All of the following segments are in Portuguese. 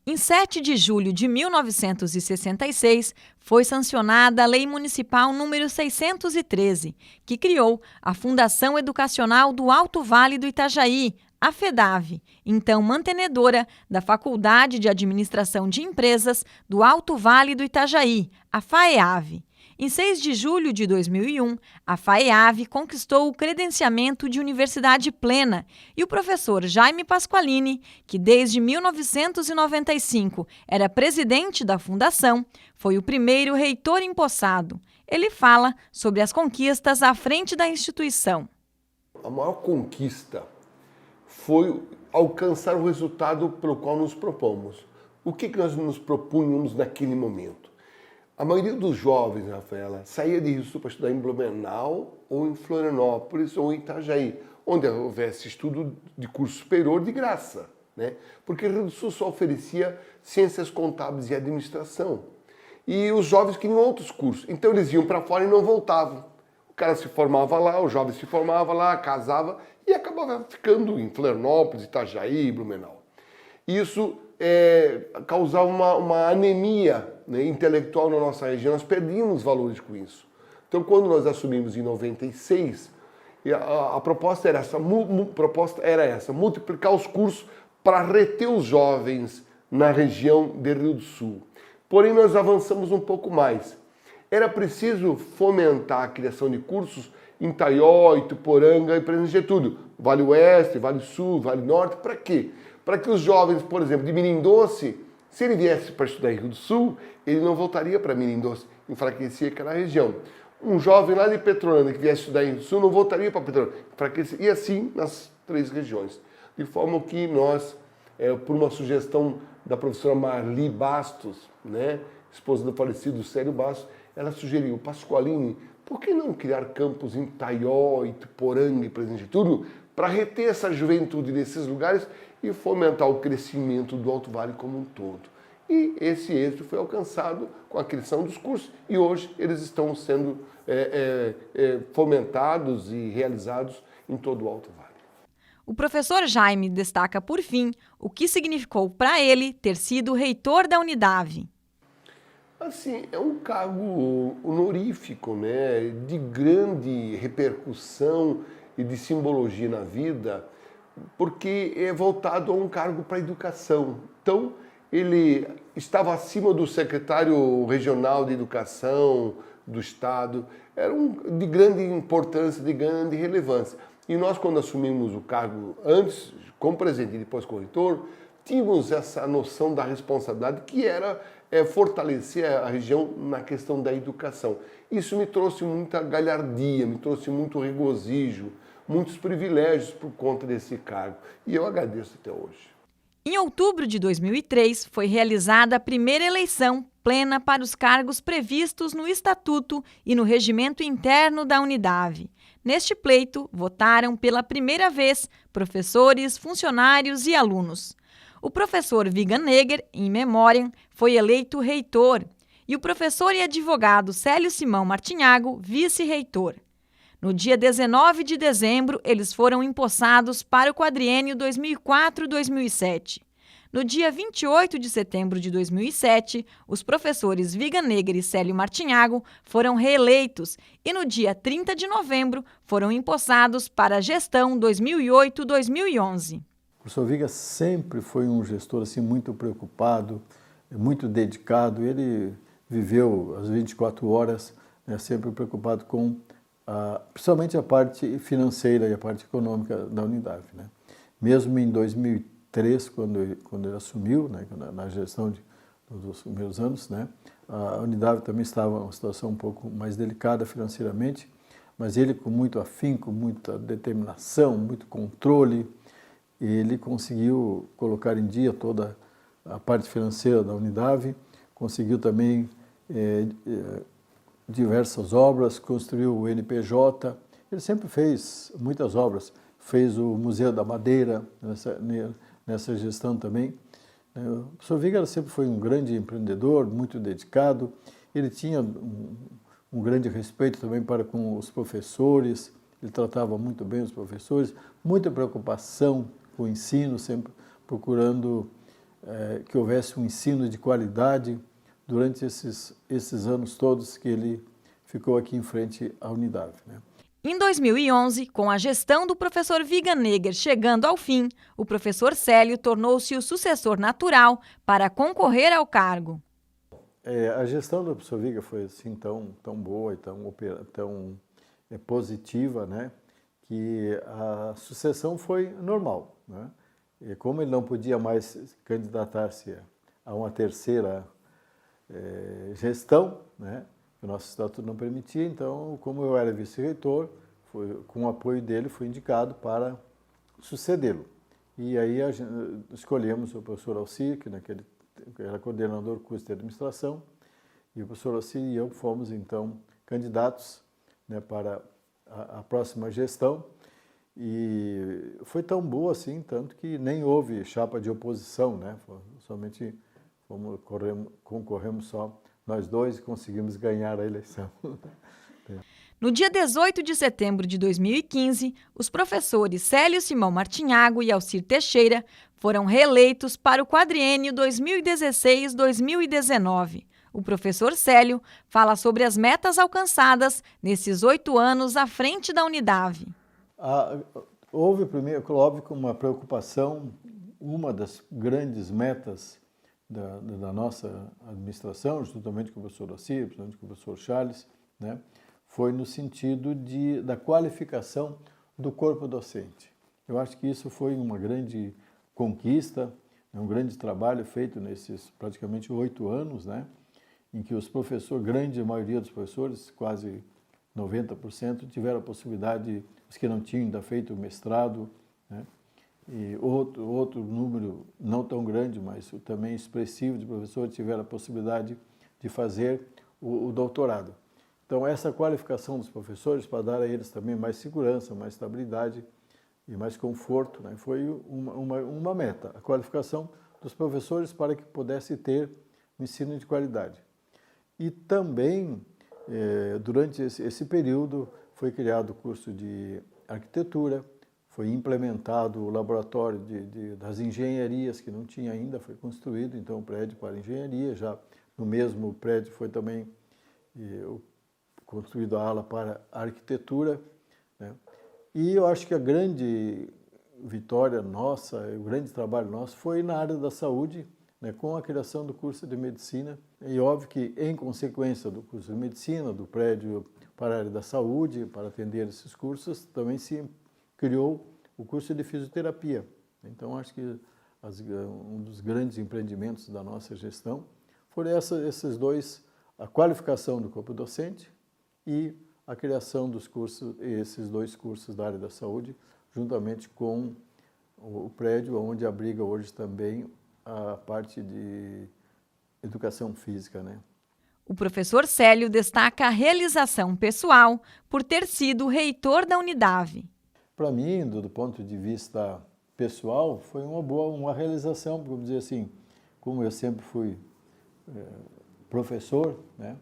Em 7 de julho de 1966, foi sancionada a Lei Municipal número 613, que criou a Fundação Educacional do Alto Vale do Itajaí, a FEDAV, então mantenedora da Faculdade de Administração de Empresas do Alto Vale do Itajaí, a FAEAV. Em 6 de julho de 2001, a FAEAV conquistou o credenciamento de universidade plena e o professor Jaime Pasqualini, que desde 1995 era presidente da fundação, foi o primeiro reitor empossado. Ele fala sobre as conquistas à frente da instituição. A maior conquista foi alcançar o resultado pelo qual nos propomos. O que nós nos propunhamos naquele momento? A maioria dos jovens, Rafaela, saía de Rio Sul para estudar em Blumenau, ou em Florianópolis, ou em Itajaí, onde houvesse estudo de curso superior de graça, né? Porque Rio do Sul só oferecia ciências contábeis e administração. E os jovens queriam outros cursos, então eles iam para fora e não voltavam. O cara se formava lá, o jovem se formava lá, casava e acabava ficando em Florianópolis, Itajaí, Blumenau. Isso causava uma anemia, né, intelectual na nossa região. Nós perdíamos valores com isso. Então, quando nós assumimos em 96, a proposta era essa, multiplicar os cursos para reter os jovens na região de Rio do Sul. Porém, nós avançamos um pouco mais. Era preciso fomentar a criação de cursos em Taió, Ituporanga e Presidente Getúlio. Vale Oeste, Vale Sul, Vale Norte, para quê? Para que os jovens, por exemplo, de Mirim Doce, se ele viesse para estudar em Rio do Sul, ele não voltaria para Mirim Doce, enfraquecia aquela região. Um jovem lá de Petrolândia que viesse estudar em Rio do Sul não voltaria para Petrolândia, enfraquecia, e assim nas 3 regiões. De forma que nós, por uma sugestão da professora Marli Bastos, né, esposa do falecido Célio Bastos, ela sugeriu: Pasqualini, por que não criar campos em Taió, Ituporanga e Presidente Getúlio para reter essa juventude desses lugares e fomentar o crescimento do Alto Vale como um todo? E esse êxito foi alcançado com a criação dos cursos e hoje eles estão sendo fomentados e realizados em todo o Alto Vale. O professor Jaime destaca, por fim, o que significou para ele ter sido reitor da Unidave. Assim, é um cargo honorífico, né, de grande repercussão e de simbologia na vida, porque é voltado a um cargo para a educação. Então, ele estava acima do secretário regional de educação do Estado, era de grande importância, de grande relevância. E nós, quando assumimos o cargo antes, como presidente e depois como reitor, tínhamos essa noção da responsabilidade que era fortalecer a região na questão da educação. Isso me trouxe muita galhardia, me trouxe muito regozijo, muitos privilégios por conta desse cargo. E eu agradeço até hoje. Em outubro de 2003, foi realizada a primeira eleição plena para os cargos previstos no Estatuto e no Regimento Interno da Unidave. Neste pleito, votaram pela primeira vez professores, funcionários e alunos. O professor Viganegger, in memoriam, foi eleito reitor e o professor e advogado Célio Simão Martinhago, vice-reitor. No dia 19 de dezembro, eles foram empossados para o quadriênio 2004-2007. No dia 28 de setembro de 2007, os professores Viganegger e Célio Martinhago foram reeleitos e no dia 30 de novembro foram empossados para a gestão 2008-2011. O professor Viga sempre foi um gestor assim, muito preocupado, muito dedicado. Ele viveu as 24 horas, né, sempre preocupado com principalmente a parte financeira e a parte econômica da Unidave, né? Mesmo em 2003, quando ele assumiu, né, na gestão dos primeiros anos, né, a Unidave também estava em uma situação um pouco mais delicada financeiramente, mas ele, com muito afinco, muita determinação, muito controle, ele conseguiu colocar em dia toda a parte financeira da Unidave, conseguiu também diversas obras, construiu o NPJ, ele sempre fez muitas obras, fez o Museu da Madeira nessa gestão também. O professor Viga sempre foi um grande empreendedor, muito dedicado, ele tinha um grande respeito também para com os professores, ele tratava muito bem os professores, muita preocupação com o ensino, sempre procurando que houvesse um ensino de qualidade durante esses anos todos que ele ficou aqui em frente à Unidade, né? Em 2011, com a gestão do professor Viganegger chegando ao fim, o professor Célio tornou-se o sucessor natural para concorrer ao cargo. A gestão do professor Viga foi assim tão boa e tão positiva, né, que a sucessão foi normal, né? E como ele não podia mais candidatar-se a uma terceira gestão, né, o nosso estatuto não permitia, então, como eu era vice-reitor, com o apoio dele, fui indicado para sucedê-lo. E aí escolhemos o professor Alcir, que era coordenador do curso de administração, e o professor Alcir e eu fomos, então, candidatos, né, para a próxima gestão. E foi tão boa assim, tanto que nem houve chapa de oposição, né? Somente concorremos só nós dois e conseguimos ganhar a eleição. No dia 18 de setembro de 2015, os professores Célio Simão Martinhago e Alcir Teixeira foram reeleitos para o quadriênio 2016-2019. O professor Célio fala sobre as metas alcançadas nesses 8 anos à frente da Unidave. Houve, primeiro, óbvio, uma preocupação, uma das grandes metas da nossa administração, juntamente com o professor Alcir, juntamente com o professor Charles, né, foi no sentido da qualificação do corpo docente. Eu acho que isso foi uma grande conquista, um grande trabalho feito nesses praticamente 8 anos, né, em que os professores, grande maioria dos professores, quase 90%, tiveram a possibilidade, os que não tinham ainda feito o mestrado, né, e outro número não tão grande, mas também expressivo de professores tiveram a possibilidade de fazer o doutorado. Então, essa qualificação dos professores, para dar a eles também mais segurança, mais estabilidade e mais conforto, né, foi uma meta, a qualificação dos professores para que pudesse ter um ensino de qualidade. E também, durante esse período, foi criado o curso de arquitetura, foi implementado o laboratório das engenharias, que não tinha ainda, foi construído, então, o prédio para engenharia, já no mesmo prédio foi também construído a ala para a arquitetura, né? E eu acho que a grande vitória nossa, o grande trabalho nosso foi na área da saúde, né, com a criação do curso de medicina. E óbvio que, em consequência do curso de medicina, do prédio para a área da saúde, para atender esses cursos, também se criou o curso de fisioterapia. Então, acho que um dos grandes empreendimentos da nossa gestão foram esses dois, a qualificação do corpo docente e a criação dos cursos, esses 2 cursos da área da saúde, juntamente com o prédio onde abriga hoje também a parte de educação física, né? O professor Célio destaca a realização pessoal por ter sido reitor da Unidave. Para mim, do ponto de vista pessoal, foi uma realização, vamos dizer assim, como eu sempre fui professor, né?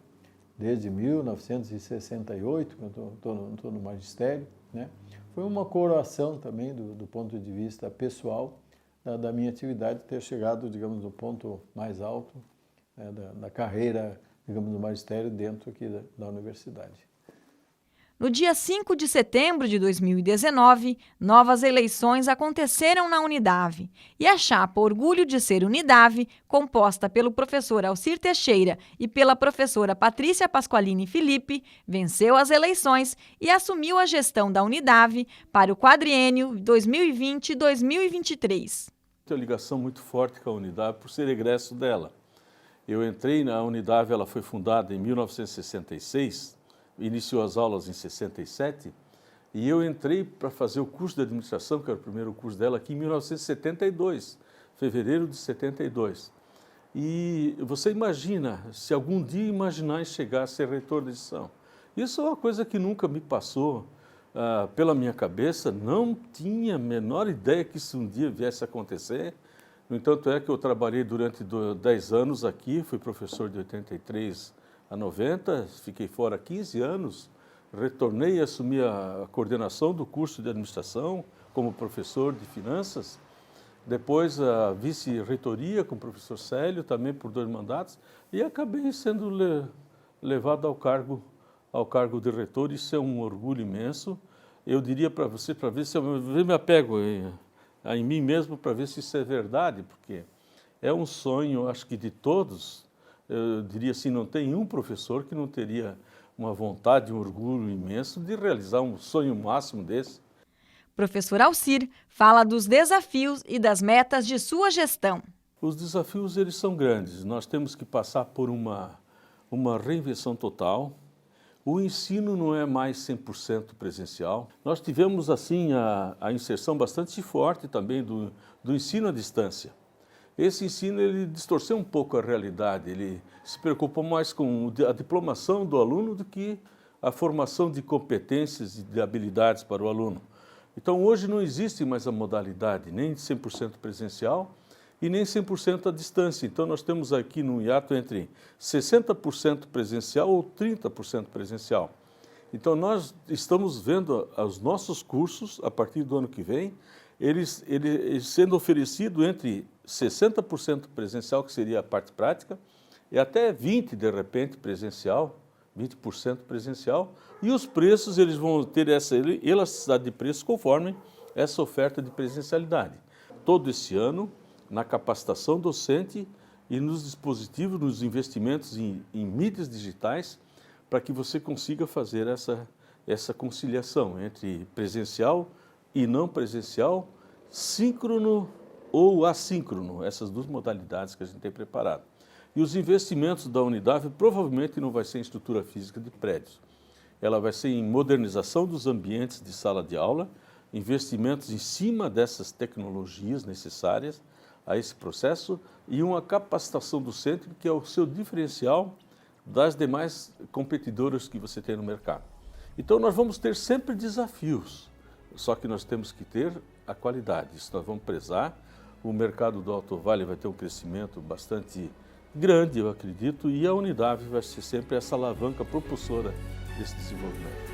Desde 1968, que eu estou no magistério, né? Foi uma coroação também do ponto de vista pessoal da minha atividade, ter chegado, digamos, no ponto mais alto, né, da carreira, digamos, do magistério dentro aqui da universidade. No dia 5 de setembro de 2019, novas eleições aconteceram na Unidave e a chapa Orgulho de Ser Unidave, composta pelo professor Alcir Teixeira e pela professora Patrícia Pasqualini Felipe, venceu as eleições e assumiu a gestão da Unidave para o quadriênio 2020-2023. Tenho ligação muito forte com a Unidave por ser egresso dela. Eu entrei na Unidave, ela foi fundada em 1966, iniciou as aulas em 67, e eu entrei para fazer o curso de administração, que era o primeiro curso dela, aqui em 1972, fevereiro de 72. E você imagina, se algum dia imaginar em chegar a ser reitor de edição. Isso é uma coisa que nunca me passou pela minha cabeça, não tinha a menor ideia que isso um dia viesse a acontecer. No entanto, é que eu trabalhei durante 10 anos aqui, fui professor de 83 a 90, fiquei fora 15 anos, retornei e assumi a coordenação do curso de administração como professor de finanças depois a vice-reitoria com o professor Célio, também por 2 mandatos, e acabei sendo levado ao cargo de reitor. Isso é um orgulho imenso. Eu diria para você, para ver se eu me apego em mim mesmo, para ver se isso é verdade, porque é um sonho, acho que de todos. Eu diria assim, não tem um professor que não teria uma vontade, um orgulho imenso de realizar um sonho máximo desse. Professor Alcir fala dos desafios e das metas de sua gestão. Os desafios, eles são grandes. Nós temos que passar por uma reinvenção total. O ensino não é mais 100% presencial. Nós tivemos, assim, a inserção bastante forte também do ensino à distância. Esse ensino, ele distorceu um pouco a realidade, ele se preocupou mais com a diplomação do aluno do que a formação de competências e de habilidades para o aluno. Então, hoje não existe mais a modalidade nem de 100% presencial e nem 100% à distância. Então, nós temos aqui no hiato entre 60% presencial ou 30% presencial. Então, nós estamos vendo os nossos cursos, a partir do ano que vem, eles sendo oferecidos entre 60% presencial, que seria a parte prática, e até 20% de repente presencial, 20% presencial, e os preços eles vão ter essa elasticidade de preço conforme essa oferta de presencialidade. Todo esse ano, na capacitação docente e nos dispositivos, nos investimentos em mídias digitais, para que você consiga fazer essa conciliação entre presencial e não presencial, síncrono ou assíncrono, essas 2 modalidades que a gente tem preparado. E os investimentos da Unidade provavelmente não vai ser em estrutura física de prédios. Ela vai ser em modernização dos ambientes de sala de aula, investimentos em cima dessas tecnologias necessárias a esse processo e uma capacitação do centro, que é o seu diferencial das demais competidoras que você tem no mercado. Então, nós vamos ter sempre desafios, só que nós temos que ter a qualidade. Isso nós vamos prezar. O mercado do Alto Vale vai ter um crescimento bastante grande, eu acredito, e a Unidade vai ser sempre essa alavanca propulsora desse desenvolvimento.